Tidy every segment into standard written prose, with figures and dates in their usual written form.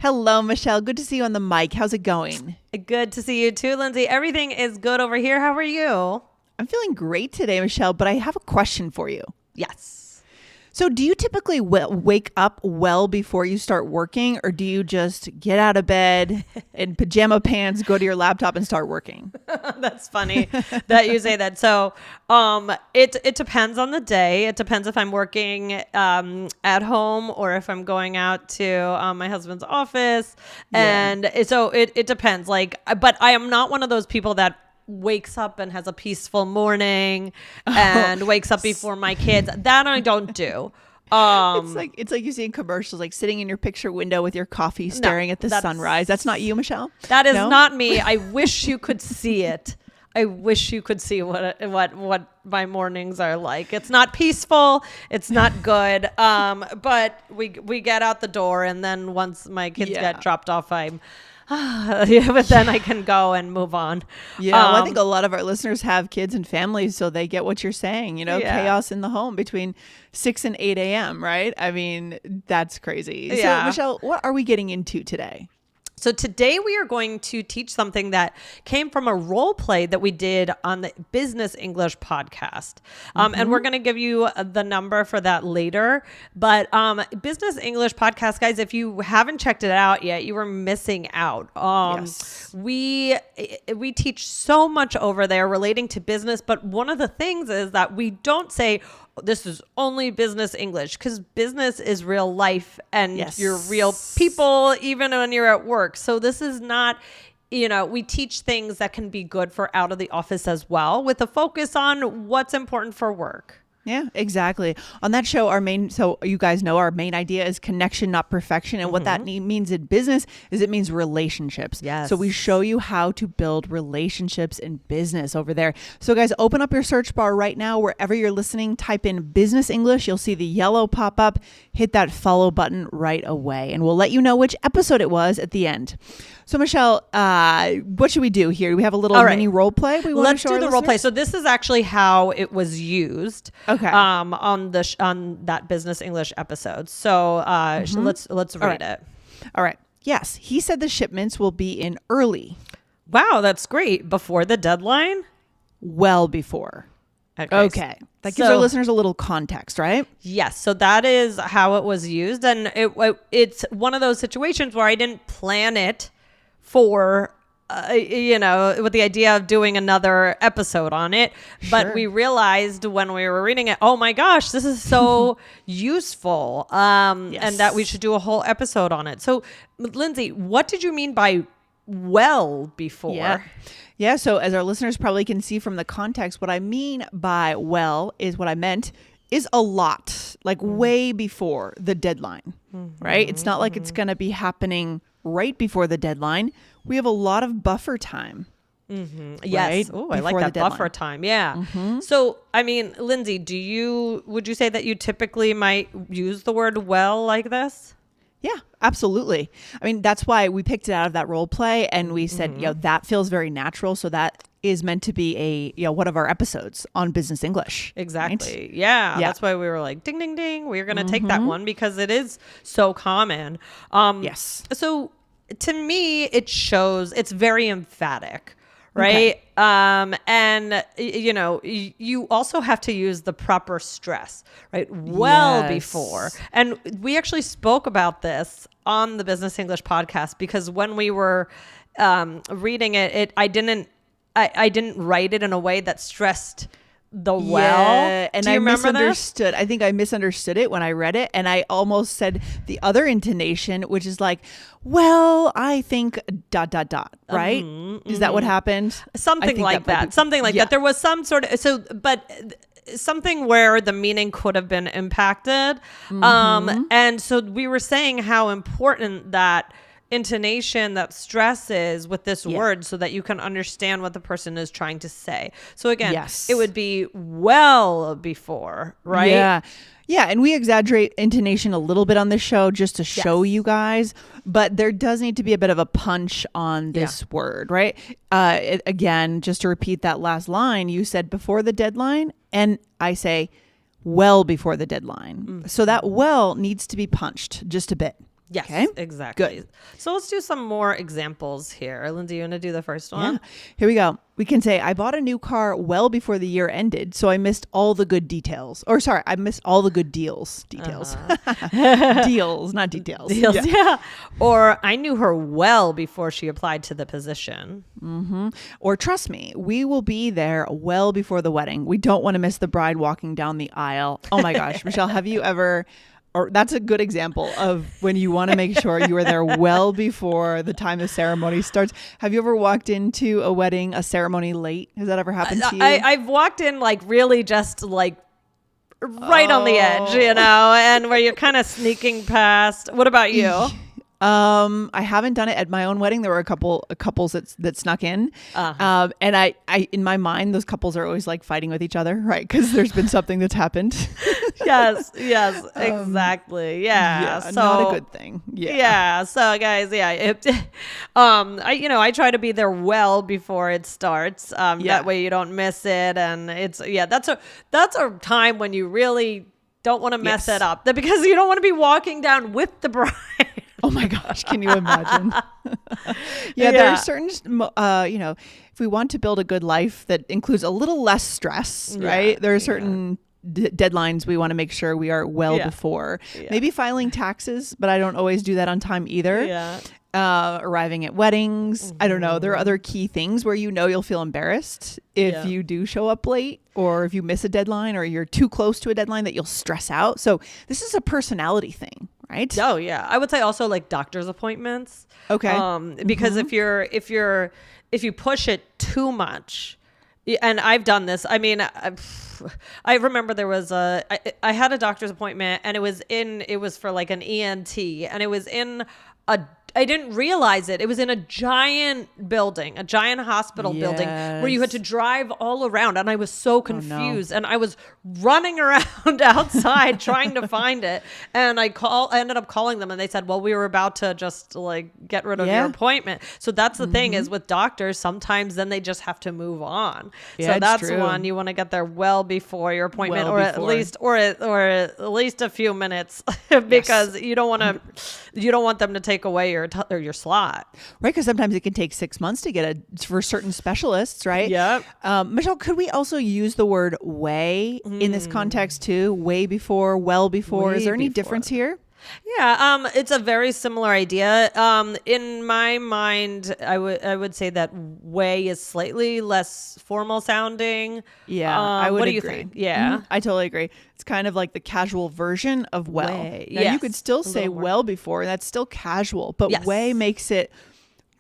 Hello, Michelle. Good to see you on the mic. How's it going? Good to see you too, Lindsay. Everything is good over here. How are you? I'm feeling great today, Michelle, but I have a question for you. Yes. So do you typically wake up well before you start working, or do you just get out of bed in pajama pants, go to your laptop and start working? That's funny that you say that. So it depends on the day. It depends if I'm working at home or if I'm going out to my husband's office. And so it depends. But I am not one of those people that wakes up and has a peaceful morning and wakes up before my kids. That I don't do. It's like you see in commercials, like sitting in your picture window with your coffee, staring at the sunrise. That's not you, Michelle? That is not me. I wish you could see it. I wish you could see what my mornings are like. It's not peaceful. It's not good. But we get out the door, and then once my kids get dropped off, but then I can go and move on. Yeah, well, I think a lot of our listeners have kids and families, so they get what you're saying. Chaos in the home between 6 and 8 a.m., right? I mean, that's crazy. Yeah. So, Michelle, what are we getting into today? So today we are going to teach something that came from a role play that we did on the Business English podcast. And we're going to give you the number for that later. But Business English podcast, guys, if you haven't checked it out yet, you are missing out. Yes. We teach so much over there relating to business. But one of the things is that we don't say, this is only business English, because business is real life and you're real people, even when you're at work. So this is not, we teach things that can be good for out of the office as well, with a focus on what's important for work. Yeah, exactly. On that show, so you guys know our main idea is connection, not perfection. And what that means in business is it means relationships. Yes. So we show you how to build relationships in business over there. So guys, open up your search bar right now, wherever you're listening, type in Business English. You'll see the yellow pop up, hit that follow button right away. And we'll let you know which episode it was at the end. So Michelle, what should we do here? Do we have a little mini role play? Let's do the role play. So this is actually how it was used. Okay. On that Business English episode. So let's read it. All right. Yes, he said the shipments will be in early. Wow, that's great. Before the deadline? Well before. Okay. That gives our listeners a little context, right? Yes. So that is how it was used, and it's one of those situations where I didn't plan it for. With the idea of doing another episode on it. But we realized when we were reading it, oh my gosh, this is so useful. And that we should do a whole episode on it. So Lindsay, what did you mean by well before? Yeah. So as our listeners probably can see from the context, what I mean by well is what I meant is a lot, like way before the deadline, right? It's not like it's going to be happening right before the deadline. We have a lot of buffer time. Yes. Oh, I like that buffer time. Yeah. So, I mean, Lindsay, would you say that you typically might use the word well like this? Yeah, absolutely. I mean, that's why we picked it out of that role play, and we said, that feels very natural. So that is meant to be one of our episodes on Business English. Exactly. Right? Yeah. That's why we were like, ding, ding, ding. We're going to take that one because it is so common. Yes. So to me, it shows it's very emphatic. Right. Okay. And you also have to use the proper stress, right? Well before. And we actually spoke about this on the Business English podcast, because when we were reading it, I didn't write it in a way that stressed the well. And do you remember misunderstood. I think I misunderstood it when I read it, and I almost said the other intonation, which is like, well, I think ... right? Is that what happened? Something like that. Something like that. There was some sort of but something where the meaning could have been impacted. And so we were saying how important that intonation, that stress is with this word, so that you can understand what the person is trying to say. So again, it would be well before, right? Yeah, and we exaggerate intonation a little bit on this show just to show you guys, but there does need to be a bit of a punch on this word, right? Again, just to repeat that last line, you said before the deadline, and I say well before the deadline. So that well needs to be punched just a bit. Yes, Okay. exactly. Good. So let's do some more examples here. Lindsay, you want to do the first one? Yeah. Here we go. We can say, I bought a new car well before the year ended, so I missed all the good details. Or sorry, I missed all the good deals. Details. Deals, not details. Deals, yeah. Or I knew her well before she applied to the position. Or trust me, we will be there well before the wedding. We don't want to miss the bride walking down the aisle. Oh my gosh, Michelle, have you ever... Or that's a good example of when you want to make sure you are there well before the time the ceremony starts. Have you ever walked into a wedding, a ceremony late? Has that ever happened to you? I've walked in like really just like right on the edge, you know, and where you're kind of sneaking past. What about you? I haven't done it at my own wedding. There were couples that snuck in. And I, in my mind, those couples are always like fighting with each other, right? Because there's been something that's happened. yes, exactly. Yeah. So not a good thing. Yeah. Yeah. So guys, I try to be there well before it starts. That way you don't miss it. And that's a time when you really don't want to mess it up, because you don't want to be walking down with the bride. Oh my gosh, can you imagine? There are certain, if we want to build a good life that includes a little less stress, right? There are certain deadlines we want to make sure we are well before. Maybe filing taxes, but I don't always do that on time either. Arriving at weddings. I don't know. There are other key things where you'll feel embarrassed if you do show up late, or if you miss a deadline, or you're too close to a deadline that you'll stress out. So this is a personality thing, right? Oh yeah. I would say also like doctor's appointments. Okay. Because if you push it too much, and I've done this. I mean, I remember there was I had a doctor's appointment, and it was for like an ENT, and it was in I didn't realize it. It was in a giant building, a giant hospital building, where you had to drive all around. And I was so confused. And I was running around outside trying to find it. And I ended up calling them, and they said, well, we were about to just like get rid of your appointment. So that's the thing is with doctors, sometimes then they just have to move on. So that's one you want to get there well before your appointment, at least a few minutes, because you don't want them to take away your slot, right? Because sometimes it can take 6 months to get for certain specialists, right? Michelle, could we also use the word way in this context too? Way before, well before. Is there any difference here? Yeah, it's a very similar idea. In my mind, I would say that way is slightly less formal sounding. Yeah, I would agree. What do you think? Yeah, I totally agree. It's kind of like the casual version of well. Way. Now, you could still say well before, that's still casual, but way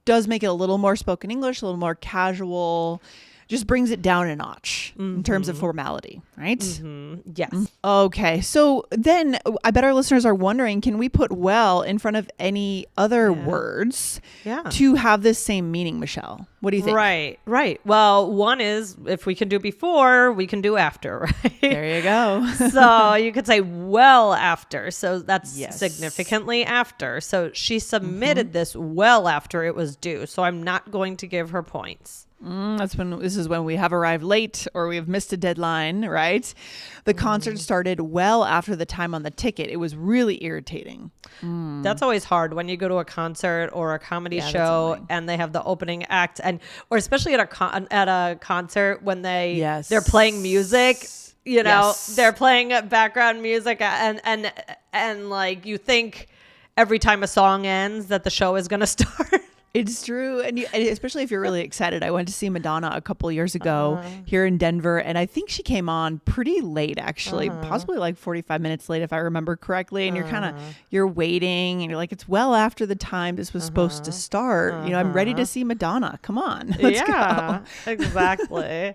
does make it a little more spoken English, a little more casual. Just brings it down a notch in terms of formality, right? Yes. Okay. So then I bet our listeners are wondering, can we put well in front of any other words to have this same meaning, Michelle? What do you think? Right. Well, one is if we can do before, we can do after, right? There you go. So you could say well after. So that's significantly after. So she submitted this well after it was due. So I'm not going to give her points. This is when we have arrived late or we have missed a deadline, right? The concert started well after the time on the ticket. It was really irritating. That's always hard when you go to a concert or a comedy show and they have the opening act, or especially at a concert when they're playing music. They're playing background music and like you think every time a song ends that the show is going to start. It's true. And especially if you're really excited. I went to see Madonna a couple years ago here in Denver. And I think she came on pretty late, actually, possibly like 45 minutes late, if I remember correctly. And you're waiting and you're like, it's well after the time this was supposed to start. I'm ready to see Madonna. Come on. Let's go. Exactly.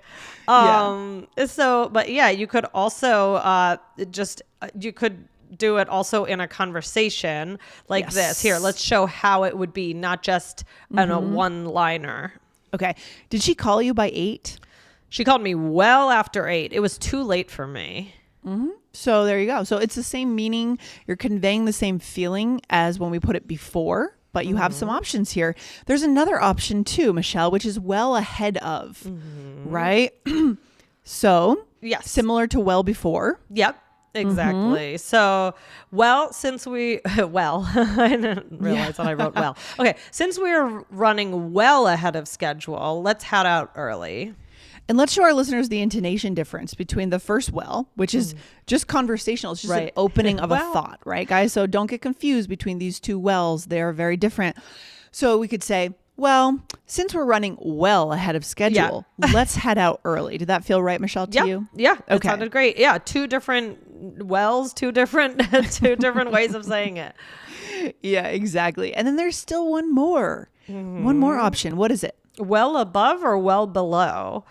You could also you could do it also in a conversation like this. Here, let's show how it would be, not just in a one-liner. Okay. Did she call you by 8? She called me well after 8. It was too late for me. So there you go. So it's the same meaning. You're conveying the same feeling as when we put it before, but you have some options here. There's another option too, Michelle, which is well ahead of, right? So yes, similar to well before. Yep. exactly. So, since we, I didn't realize that I wrote well. Okay. Since we're running well ahead of schedule, let's head out early. And let's show our listeners the intonation difference between the first well, which is just conversational. It's just an opening of a thought, right, guys? So don't get confused between these two wells. They are very different. So we could say, well, since we're running well ahead of schedule, let's head out early. Did that feel right, Michelle, to you? Yeah. It sounded great. Yeah. Two different wells, two different ways of saying it. Yeah, exactly. And then there's still one more option. What is it? Well above or well below.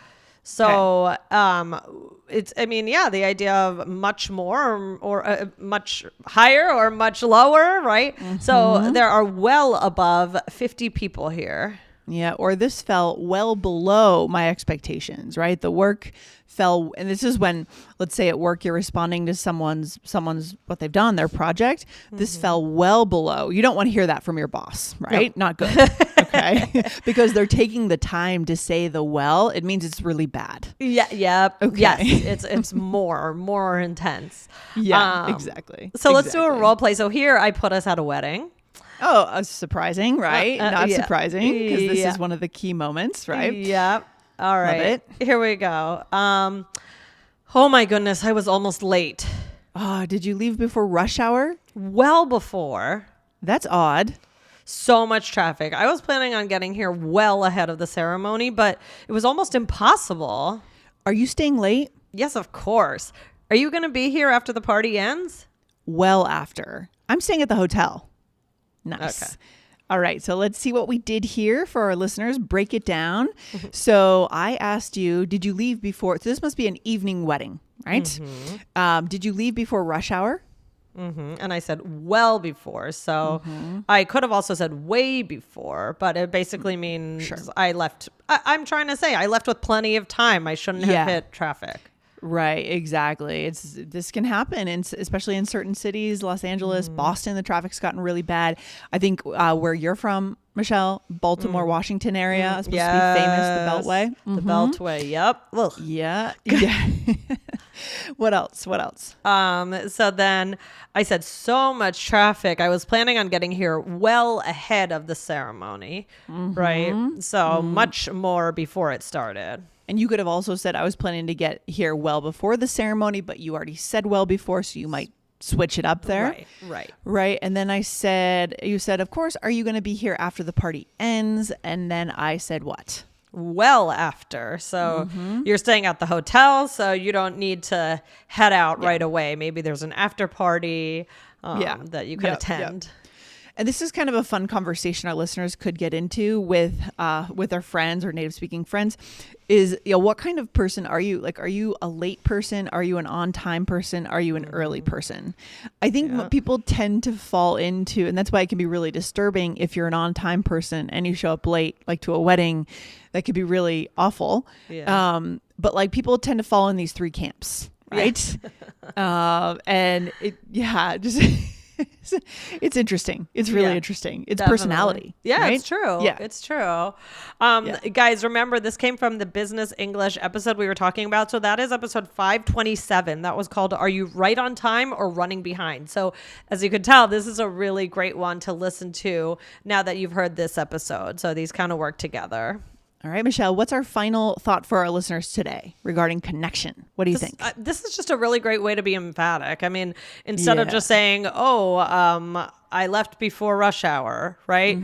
So, the idea of much more or much higher or much lower, right? So there are well above 50 people here. Yeah, or this fell well below my expectations, right? The work fell, and this is when, let's say at work, you're responding to someone's what they've done, their project. This fell well below. You don't want to hear that from your boss, right? No. Not good. Okay. Because they're taking the time to say the well. It means it's really bad. Yeah. Yep. Okay. Yes. It's more intense. Yeah, exactly. So let's do a role play. So here I put us at a wedding. Oh, surprising, right? Not surprising, because this is one of the key moments, right? Yeah. All right. Love it. Here we go. Oh my goodness, I was almost late. Oh, did you leave before rush hour? Well before. That's odd. So much traffic. I was planning on getting here well ahead of the ceremony, but it was almost impossible. Are you staying late? Yes, of course. Are you going to be here after the party ends? Well after. I'm staying at the hotel. Nice. Okay. All right. So let's see what we did here for our listeners. Break it down. So I asked you, did you leave before? So this must be an evening wedding, right? Did you leave before rush hour? And I said well before. So I could have also said way before, but it basically means I left. I'm trying to say I left with plenty of time. I shouldn't have hit traffic. Right, exactly. This can happen, especially in certain cities, Los Angeles, Boston. The traffic's gotten really bad. I think where you're from, Michelle, Baltimore, Washington area, is supposed to be famous. The Beltway. The Beltway. Yep. Ugh. Yeah. What else? So then I said so much traffic. I was planning on getting here well ahead of the ceremony, right? So much more before it started. And you could have also said, I was planning to get here well before the ceremony, but you already said well before, so you might switch it up there. Right. And then you said, of course, are you going to be here after the party ends? And then I said what? Well after. So you're staying at the hotel, so you don't need to head out right away. Maybe there's an after party that you can attend. And this is kind of a fun conversation our listeners could get into with their friends or native speaking friends is, what kind of person are you? Like, are you a late person? Are you an on time person? Are you an early person? I think what people tend to fall into, and that's why it can be really disturbing if you're an on time person and you show up late, like to a wedding, that could be really awful. Yeah. But like people tend to fall in these three camps, right? And it's interesting. It's really interesting. It's definitely personality. Yeah, right? It's true. Yeah. It's true. Guys, remember this came from the Business English episode we were talking about. So that is episode 527. That was called Are You Right on Time or Running Behind? So as you can tell, this is a really great one to listen to now that you've heard this episode. So these kind of work together. All right, Michelle, what's our final thought for our listeners today regarding connection? What do you think? This is just a really great way to be emphatic. I mean, instead of just saying, I left before rush hour, right?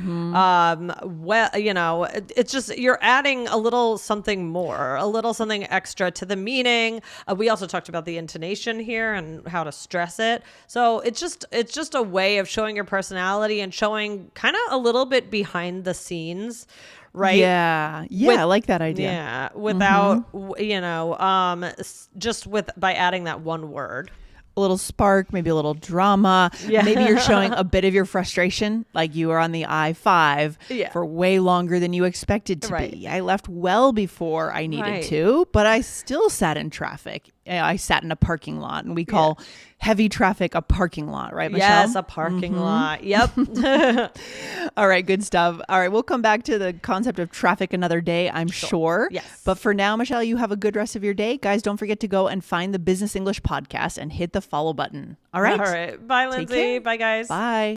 It's just you're adding a little something more, a little something extra to the meaning. We also talked about the intonation here and how to stress it. So it's just a way of showing your personality and showing kind of a little bit behind the scenes. Right. Yeah. I like that idea. Yeah. Without, just by adding that one word. A little spark, maybe a little drama. Yeah. Maybe you're showing a bit of your frustration, like you were on the I-5 for way longer than you expected to be. I left well before I needed to, but I still sat in traffic. I sat in a parking lot, and we call heavy traffic a parking lot, right, Michelle? Yes, a parking lot. Yep. All right, good stuff. All right, we'll come back to the concept of traffic another day, I'm sure. Yes. But for now, Michelle, you have a good rest of your day. Guys, don't forget to go and find the Business English podcast and hit the follow button. All right? All right. Bye, Lindsay. care. Bye, guys. Bye.